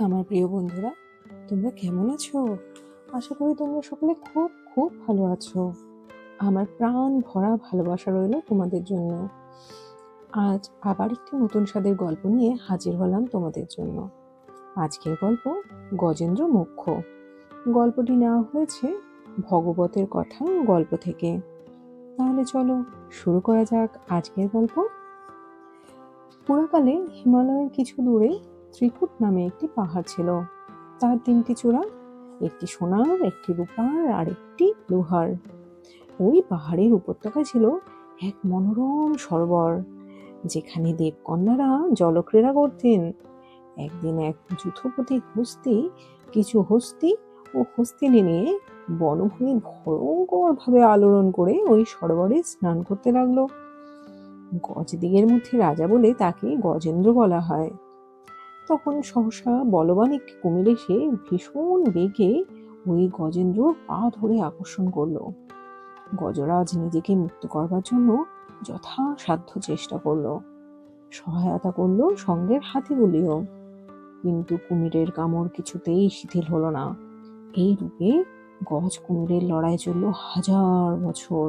আমার প্রিয় বন্ধুরা, তোমরা কেমন আছো? আশা করি তোমরা সকলে খুব খুব ভালো আছো। আমার প্রাণ ভরা ভালোবাসা রইল তোমাদের জন্য। আজ আবার একটি নতুন স্বাদের গল্প নিয়ে হাজির হলাম তোমাদের জন্য। আজকের গল্প গজেন্দ্র মোক্ষ। গল্পটি নেওয়া হয়েছে ভগবতের কথা গল্প থেকে। তাহলে চলো শুরু করা যাক আজকের গল্প। পুরাকালে হিমালয়ের কিছু দূরে ত্রিকুট নামে একটি পাহাড় ছিল। তার 3টি চূড়া, একটি সোনার, একটি রূপার আর একটি লোহার। ওই পাহাড়ের উপত্যকা ছিল এক মনোরম সরোবর, যেখানে দেবকন্যারা জলক্রীড়া করতেন। একদিন এক যূথপতি কিছু হস্তি ও হস্তিনী নিয়ে বনভূমি ভয়ঙ্কর ভাবে আলোড়ন করে ওই সরোবরে স্নান করতে লাগলো। গজদিগের মধ্যে রাজা বলে তাকে গজেন্দ্র বলা হয়। তখন সহসা বলবান একটি কুমির এসে ভীষণ বেগে ওই গজেন্দ্রর পা ধরে আকর্ষণ করলো। গজরাজ নিজেকে মুক্ত করবার জন্য যথাসাধ্য চেষ্টা করলো, সহায়তা করলো সঙ্গের হাতিগুলিও, কিন্তু কুমিরের কামড় কিছুতেই শিথিল হলো না। এই রূপে গজ কুমিরের লড়াই চলল 1000 বছর।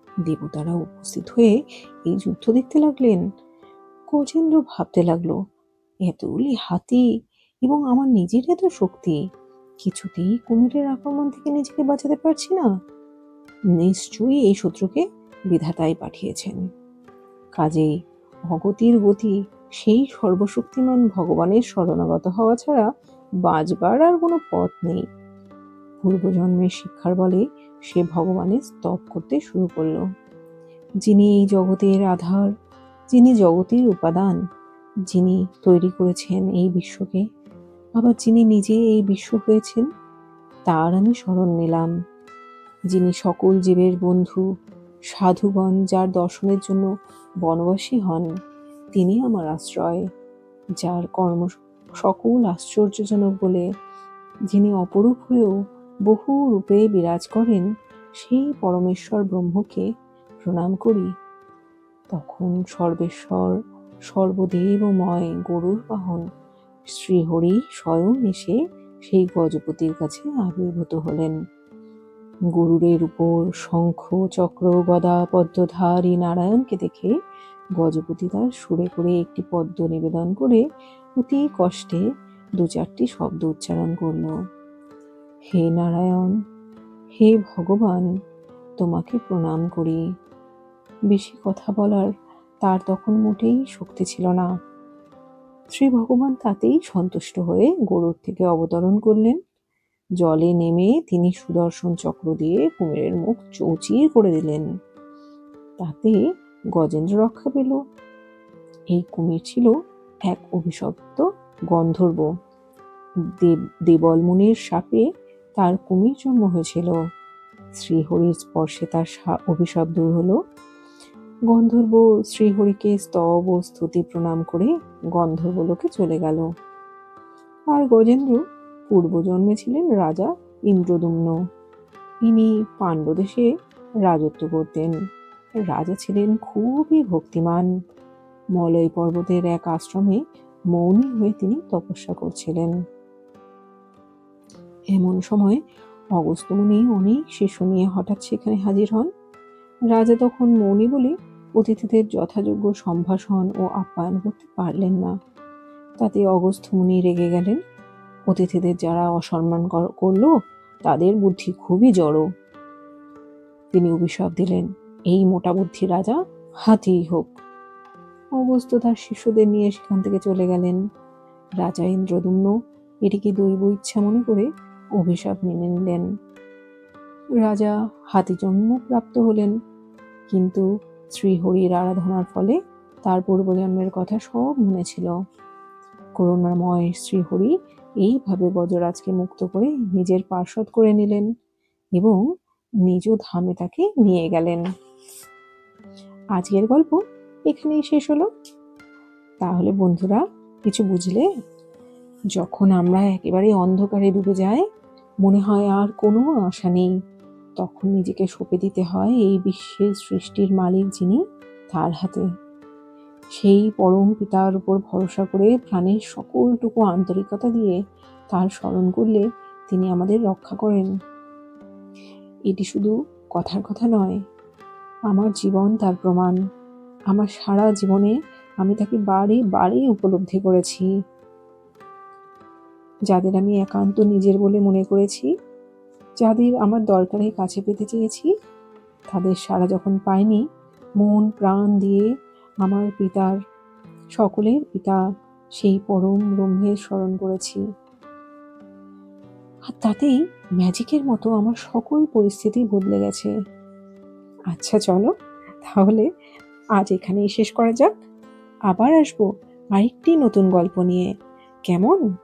দেবতারা উপস্থিত হয়ে এই যুদ্ধ দেখতে লাগলেন। গজেন্দ্র ভাবতে লাগলো, এতগুলি হাতি এবং আমার নিজের এত শক্তি, কিছুতেই কুমিরের আক্রমণ থেকে নিজেকে বাঁচাতে পারছি না। নিশ্চয়ই এই শত্রুকে বিধাতাই পাঠিয়েছেন। কাজেই অগতির গতি, সেই সর্বশক্তিমান ভগবানের শরণাগত হওয়া ছাড়া বাঁচবার আর কোনো পথ নেই। পূর্বজন্মের শিক্ষার বলে সে ভগবানের স্তব করতে শুরু করলো। যিনি এই জগতের আধার, যিনি জগতের উপাদান, যিনি তৈরি করেছেন এই বিশ্বকে, আবার যিনি নিজে এই বিশ্ব হয়েছেন, তার আমি শরণ নিলাম। যিনি সকল জীবের বন্ধু, সাধুগণ যার দর্শনের জন্য বনবাসী হন, তিনি আমার আশ্রয়। যার কর্ম সকল আশ্চর্যজনক বলে, যিনি অপরূপ হয়েও বহু রূপে বিরাজ করেন, সেই পরমেশ্বর ব্রহ্মকে প্রণাম করি। তখন সর্বেশ্বর সর্বদেবময় গরুর বাহন শ্রীহরি স্বয়ং এসে সেই গজপতির কাছে আবির্ভূত হলেন। গরুরের উপর শঙ্খ, চক্র, গদা, পদ্মধারী নারায়ণকে দেখে গজপতি তার সুরে করে একটি পদ্ম নিবেদন করে অতি কষ্টে 2-4টি শব্দ উচ্চারণ করল। হে নারায়ণ, হে ভগবান, তোমাকে প্রণাম করি। বেশি কথা বলার তার তখন মোটেই শক্তি ছিল না। শ্রী ভগবান তাতেই সন্তুষ্ট হয়ে গরুর থেকে অবতরণ করলেন। জলে নেমে তিনি সুদর্শন চক্র দিয়ে কুমিরের মুখ চৌচির করে দিলেন। তাতে গজেন্দ্র রক্ষা পেল। এই কুমির ছিল এক অভিশপ্ত গন্ধর্ব। দেবল মুনির শাপে তার কুমির জন্ম হয়েছিল। শ্রীহরির স্পর্শে তার অভিশাপ দূর হলো। গন্ধর্ব শ্রীহরিকে স্তব ও স্তুতি প্রণাম করে গন্ধর্বলোকে চলে গেল। আর গজেন্দ্র পূর্বজন্মে ছিলেন রাজা ইন্দ্রদুম্ন। ইনি পাণ্ডদেশে রাজত্ব করতেন। রাজা ছিলেন খুবই ভক্তিমান। মলয় পর্বতের এক আশ্রমে মৌনী হয়ে তিনি তপস্যা করছিলেন। এমন সময় অগস্ত্য মুনি অনেক শিষ্য নিয়ে হঠাৎ সেখানে হাজির হন। রাজা তখন মৌনী বলে অতিথিদের যথাযোগ্য সম্ভাষণ ও আপ্যায়ন করতে পারলেন না। তাতে অগস্ত্য মুনি রেগে গেলেন। অতিথিদের যারা অসম্মান করলো তাদের বুদ্ধি খুবই জড়ো। তিনি অভিশাপ দিলেন, এই মোটা বুদ্ধি রাজা হাতিই হোক। অগস্ত্য তার শিষ্যদের নিয়ে সেখান থেকে চলে গেলেন। রাজা ইন্দ্রদুম্ন এটিকে দৈব ইচ্ছা মনে করে অভিশাপ মেনে নিলেন। রাজা হাতি জন্ম প্রাপ্ত হলেন, কিন্তু শ্রীহরির আরাধনার ফলে তার পূর্বজন্মের কথা সব মনে ছিল। করুণাময় শ্রীহরি এইভাবে গজরাজকে মুক্ত করে নিজের পার্ষদ করে নিলেন এবং নিজ ধামে তাকে নিয়ে গেলেন। আজকের গল্প এখানেই শেষ হলো। তাহলে বন্ধুরা, কিছু বুঝলে? যখন আমরা একেবারে অন্ধকারে ডুবে যাই, মনে হয় আর কোনো আশা নেই, তখন নিজেকে সঁপে দিতে হয় এই বিশ্বের সৃষ্টির মালিক যিনি, তার হাতে। সেই পরম পিতার উপর ভরসা করে প্রাণের সকলটুকু আন্তরিকতা দিয়ে তার স্মরণ করলে তিনি আমাদের রক্ষা করেন। এটি শুধু কথার কথা নয়, আমার জীবন তার প্রমাণ। আমার সারা জীবনে আমি তাকে বারে বারে উপলব্ধি করেছি। যাদের আমি একান্ত নিজের বলে মনে করেছি, যাদের আমার দরকারে কাছে পেতে চেয়েছি, তাদের সাড়া যখন পাইনি, মন প্রাণ দিয়ে আমার পিতার, সকলের পিতা, সেই পরম ব্রহ্মের স্মরণ করেছি। আর তাতেই ম্যাজিকের মতো আমার সকল পরিস্থিতি বদলে গেছে। আচ্ছা চলো তাহলে আজ এখানেই শেষ করা যাক। আবার আসবো আরেকটি নতুন গল্প নিয়ে। কেমন?